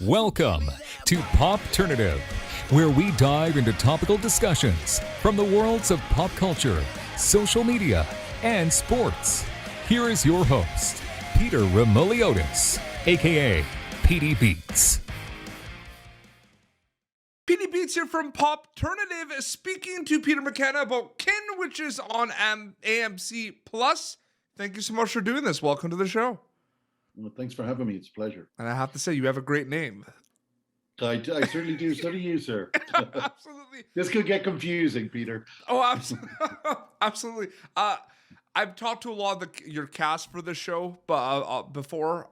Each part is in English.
Welcome to Popternative, where we dive into topical discussions from the worlds of pop culture, social media, and sports. Here is your host, Peter Remoliotis, aka PD Beats. PD Beats here from Popternative, speaking to Peter McKenna about Kin, which is on AMC Plus. Thank you so much for doing this. Welcome to the show. Well, thanks for having me. It's a pleasure. And I have to say, you have a great name. I certainly do. So do you, sir. Absolutely. This could get confusing, Peter. Oh, absolutely. Absolutely. I've talked to a lot of your cast for the show before.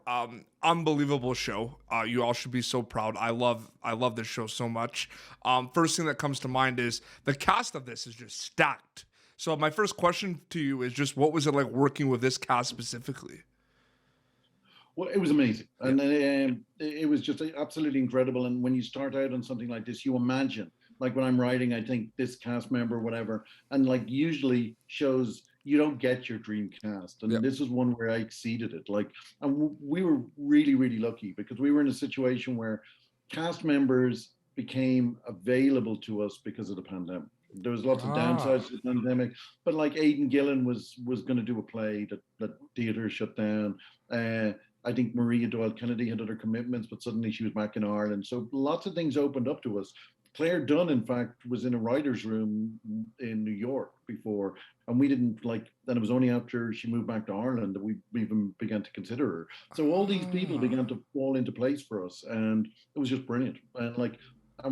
Unbelievable show. You all should be so proud. I love this show so much. First thing that comes to mind is the cast of this is just stacked. So my first question to you is just, what was it like working with this cast specifically? Well, it was amazing. And it was just absolutely incredible. And when you start out on something like this, you imagine, like when I'm writing, I think this cast member, whatever, and like usually shows you don't get your dream cast. And This was one where I exceeded it. And we were really, really lucky because we were in a situation where cast members became available to us because of the pandemic. There was lots of downsides to the pandemic, but like Aidan Gillen was going to do a play that theatre shut down. I think Maria Doyle Kennedy had other commitments, but suddenly she was back in Ireland. So lots of things opened up to us. Claire Dunn, in fact, was in a writer's room in New York before, and we didn't like, and it was only after she moved back to Ireland that we even began to consider her. So all these people began to fall into place for us, and it was just brilliant. And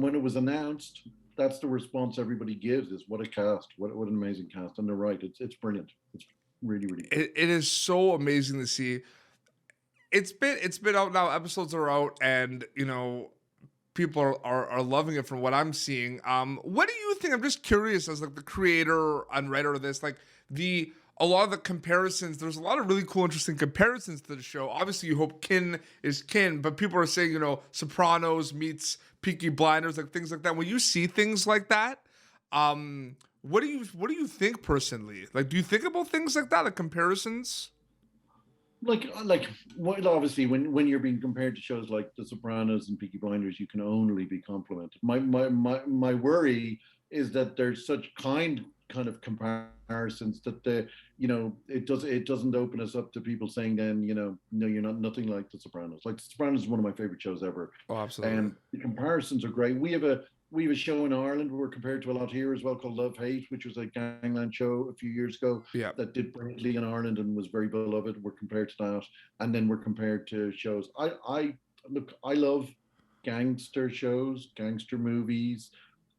when it was announced, that's the response everybody gives: is what a cast, what an amazing cast. And they're right, it's brilliant. It's really, really good. It is so amazing to see. It's been out now. Episodes are out, and people are loving it from what I'm seeing. What do you think? I'm just curious, as like the creator and writer of this, like a lot of the comparisons. There's a lot of really cool, interesting comparisons to the show. Obviously, you hope Kin is Kin, but people are saying Sopranos meets Peaky Blinders, like things like that. When you see things like that, what do you think personally? Like, do you think about things like that, like comparisons? Like obviously when you're being compared to shows like The Sopranos and Peaky Blinders, you can only be complimented. My worry is that there's such kind of comparisons that it doesn't open us up to people saying then no, you're not nothing like The Sopranos. Like The Sopranos is one of my favorite shows ever. Oh, absolutely. And the comparisons are great. We have a show in Ireland we're compared to a lot here as well called Love Hate, which was a gangland show a few years ago that did brilliantly in Ireland and was very beloved. We're compared to that, and then we're compared to shows. I love gangster shows, gangster movies.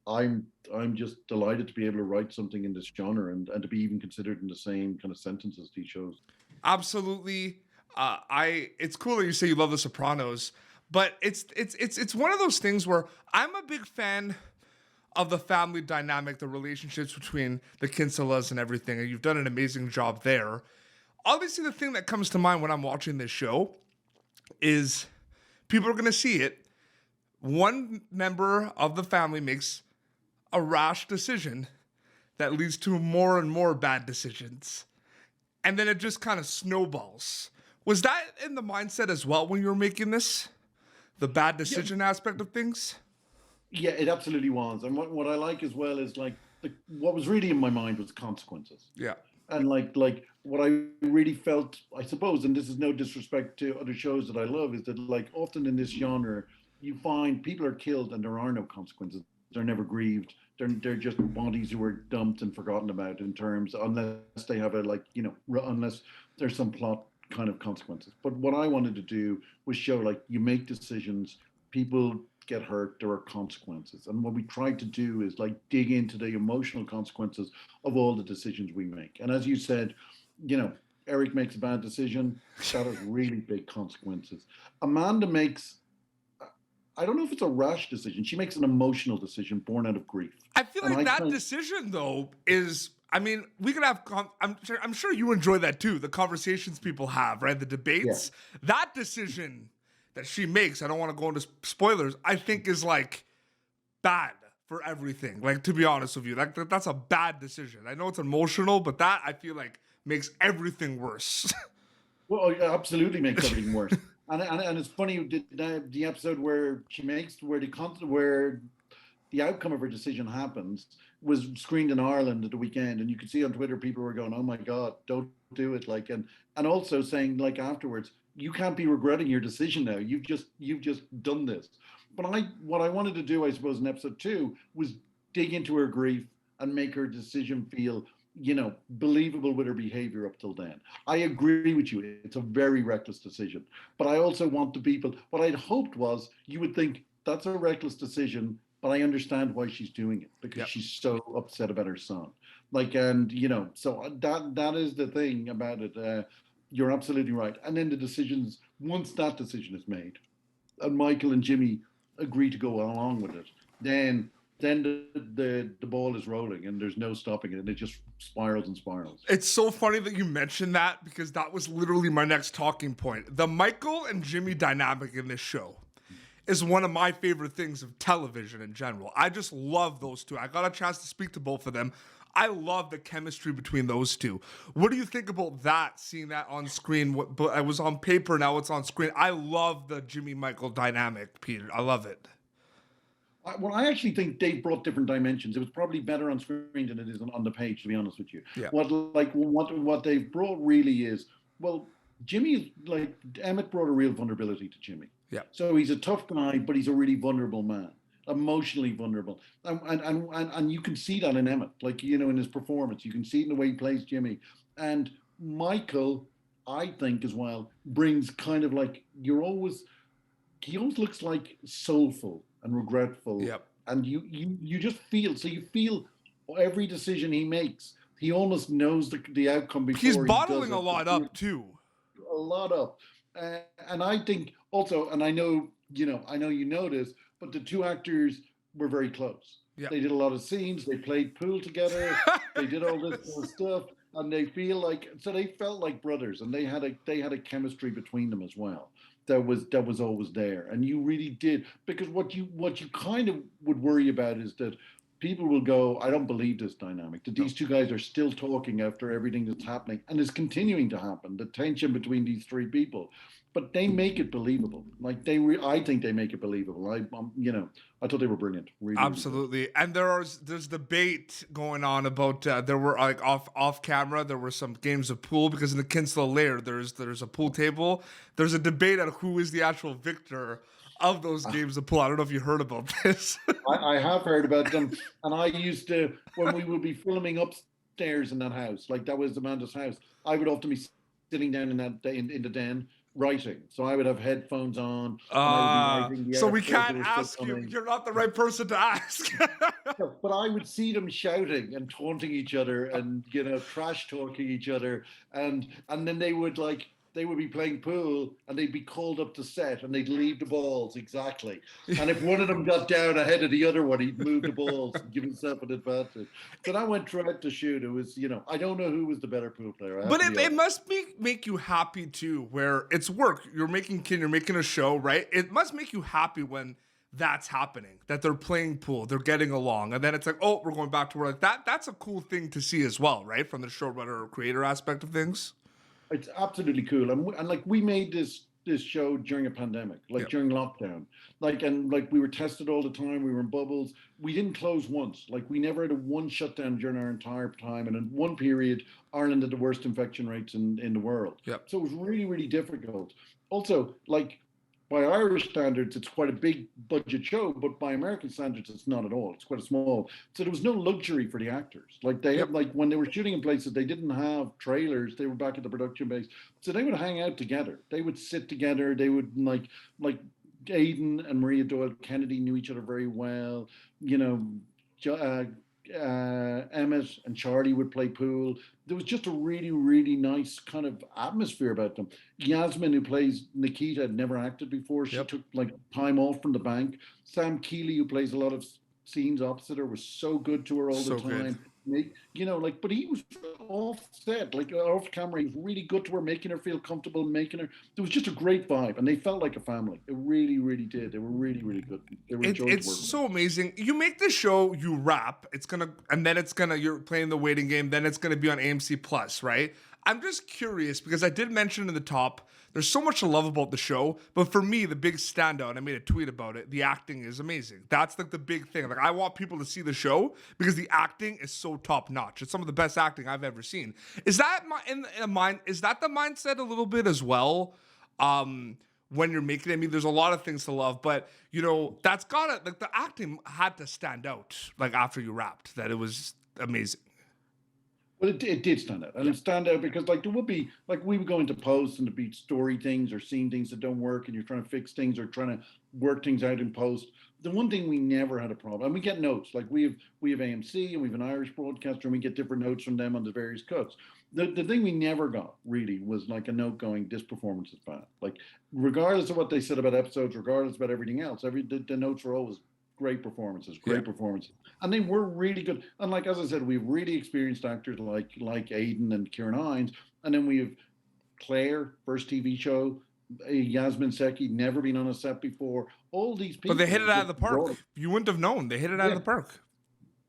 I'm just delighted to be able to write something in this genre and to be even considered in the same kind of sentence as these shows. Absolutely. It's cool that you say you love The Sopranos. But it's one of those things where I'm a big fan of the family dynamic, the relationships between the Kinsellas and everything, and you've done an amazing job there. Obviously, the thing that comes to mind when I'm watching this show is people are going to see it. One member of the family makes a rash decision that leads to more and more bad decisions. And then it just kind of snowballs. Was that in the mindset as well when you were making this? The bad decision aspect of things? Yeah, it absolutely was. And what I like as well is what was really in my mind was consequences. Yeah. And like what I really felt, I suppose, and this is no disrespect to other shows that I love, is that like often in this genre, you find people are killed and there are no consequences. They're never grieved. They're just bodies who are dumped and forgotten about unless they have unless there's some plot kind of consequences. But what I wanted to do was show like you make decisions, people get hurt, there are consequences. And what we tried to do is like dig into the emotional consequences of all the decisions we make. And as you said, Eric makes a bad decision, that has really big consequences. Amanda makes, I don't know if it's a rash decision. She makes an emotional decision born out of grief. I feel like that decision though is, I mean, we could have, I'm sure you enjoy that too, the conversations people have, right? The debates. Yeah. That decision that she makes, I don't want to go into spoilers, I think is like bad for everything. Like, to be honest with you, like that's a bad decision. I know it's emotional, but that I feel like makes everything worse. Well, it absolutely makes everything worse. And it's funny the episode where she makes where the outcome of her decision happens was screened in Ireland at the weekend, and you could see on Twitter people were going, "Oh my God, don't do it!" Like, and also saying like afterwards, you can't be regretting your decision now. You've just done this. But what I wanted to do, I suppose, in episode 2 was dig into her grief and make her decision feel, believable with her behavior up till then. I agree with you. It's a very reckless decision. But I also want the people, what I'd hoped was you would think that's a reckless decision, but I understand why she's doing it because she's so upset about her son. Like, and, so that is the thing about it. You're absolutely right. And then the decisions, once that decision is made and Michael and Jimmy agree to go along with it, then the ball is rolling and there's no stopping it, and it just spirals and spirals. It's so funny that you mentioned that because that was literally my next talking point. The Michael and Jimmy dynamic in this show is one of my favorite things of television in general. I just love those two. I got a chance to speak to both of them. I love the chemistry between those two. What do you think about that, seeing that on screen? But I was on paper, now it's on screen. I love the Jimmy-Michael dynamic, Peter. I love it. Well, I actually think they brought different dimensions. It was probably better on screen than it is on the page, to be honest with you. Yeah. What they've brought really is, well, Jimmy, like Emmett brought a real vulnerability to Jimmy. Yeah. So he's a tough guy, but he's a really vulnerable man, emotionally vulnerable. And you can see that in Emmett, like, in his performance. You can see it in the way he plays Jimmy. And Michael, I think as well, brings kind of like, he always looks like soulful and regretful. Yep. And you just feel every decision he makes, he almost knows the outcome before he's he bottling does a lot up too. A lot up. And I think also, and I know you know this, but the two actors were very close. Yep. They did a lot of scenes, they played pool together, they did all this sort of stuff, and they felt like brothers, and they had a chemistry between them as well. That was always there, and you really did, because what you kind of would worry about is that people will go, I don't believe this dynamic, that these two guys are still talking after everything that's happening and is continuing to happen, the tension between these three people, but they make it believable. Like I think they make it believable. I thought they were brilliant. Really, absolutely. Really, and there's debate going on about there were like off camera there were some games of pool, because in the Kinsella layer there's a pool table. There's a debate on who is the actual victor of those games of pool. I don't know if you heard about this. I have heard about them, and I used to, when we would be filming upstairs in that house, like that was Amanda's house, I would often be sitting down in the den writing. So I would have headphones on. So we can't ask you. You're not the right person to ask. But I would see them shouting and taunting each other and trash talking each other, and then they would be playing pool and they'd be called up to set and they'd leave the balls exactly. And if one of them got down ahead of the other one, he'd move the balls and give himself an advantage. So that went throughout the shoot. It was, I don't know who was the better pool player. But it must make you happy too, where it's work. You're making a show, right? It must make you happy when that's happening, that they're playing pool, they're getting along. And then it's like, oh, we're going back to work. That's a cool thing to see as well, right? From the showrunner or creator aspect of things. It's absolutely cool, and like we made this show during a pandemic, during lockdown, we were tested all the time. We were in bubbles. We didn't close once. Like we never had a one shutdown during our entire time. And in one period, Ireland had the worst infection rates in the world. Yep. So it was really, really difficult. Also, by Irish standards, it's quite a big budget show, but by American standards, it's not at all. It's quite a small. So there was no luxury for the actors. When they were shooting in places, they didn't have trailers. They were back at the production base. So they would hang out together. They would sit together. They would like Aidan and Maria Doyle Kennedy knew each other very well. Emmett and Charlie would play pool. There was just a really, really nice kind of atmosphere about them. Yasmin, who plays Nikita, had never acted before. She took time off from the bank. Sam Keeley, who plays a lot of scenes opposite her, was so good to her all the time. Good. But he was off set, off camera. He was really good to her, making her feel comfortable, there was just a great vibe, and they felt like a family. It really, really did. They were really, really good. They were it's so amazing. You make the show, you wrap, you're playing the waiting game, then it's gonna be on AMC Plus, right? I'm just curious because I did mention in the top, there's so much to love about the show, but for me, the big standout, and I made a tweet about it, the acting is amazing. That's like the big thing. Like I want people to see the show because the acting is so top notch. It's some of the best acting I've ever seen. Is that is that the mindset a little bit as well? When you're making it, I mean, there's a lot of things to love, but you know, that's gotta, like the acting had to stand out, like after you wrapped, that it was amazing. Well, it did stand out, and it stand out because like there would be like we would go into post and there'd be story things or scene things that don't work, and you're trying to fix things or trying to work things out in post. The one thing we never had a problem, and we get notes like we have AMC and we have an Irish broadcaster, and we get different notes from them on the various cuts. The thing we never got really was like a note going, this performance is bad. Like regardless of what they said about episodes, regardless about everything else, the notes were always great performances, and they were really good. And like as I said, we've really experienced actors like Aidan and Kieran Hines, and then we have Claire, first TV show, Yasmin Seki, never been on a set before. All these people, but they hit it out of the park. You wouldn't have known they hit it out of the park.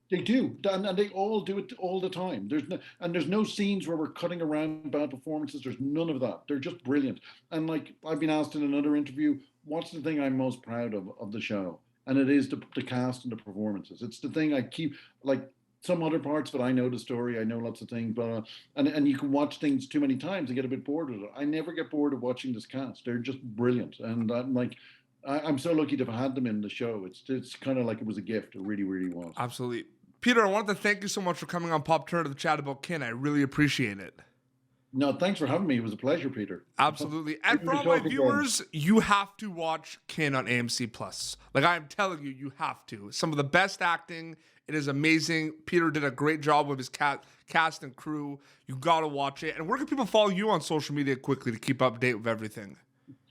They do, and they all do it all the time. There's no scenes where we're cutting around bad performances. There's none of that. They're just brilliant. And like I've been asked in another interview, what's the thing I'm most proud of the show? And it is the cast and the performances. It's the thing I keep, like some other parts, but I know the story, I know lots of things, but and you can watch things too many times and get a bit bored with it. I never get bored of watching this cast. They're just brilliant, and I'm so lucky to have had them in the show. It's kind of like it was a gift. It really, really was. Absolutely. Peter, I wanted to thank you so much for coming on Popternative to chat about Kin. I really appreciate it. No, thanks for having me. It was a pleasure, Peter. Absolutely. And for all my viewers, you have to watch Kin on AMC Plus. Like I'm telling you, you have to. Some of the best acting. It is amazing. Peter did a great job with his cast and crew. You got to watch it. And where can people follow you on social media quickly to keep up to date with everything?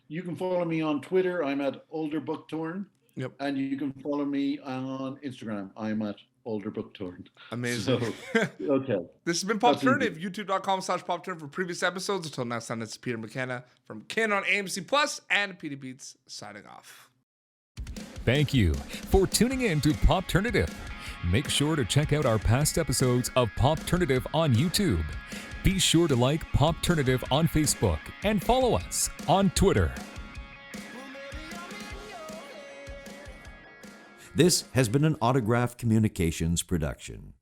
You can follow me on Twitter. I'm at olderbooktorn. Yep. And you can follow me on Instagram. I'm at olderbooktorn. Amazing. So, okay. This has been Popternative, youtube.com/Popternative for previous episodes. Until next time, it's Peter McKenna from Kin on AMC Plus and Petey Beats signing off. Thank you for tuning in to Popternative. Make sure to check out our past episodes of Popternative on YouTube. Be sure to like Popternative on Facebook and follow us on Twitter. This has been an Autograph Communications production.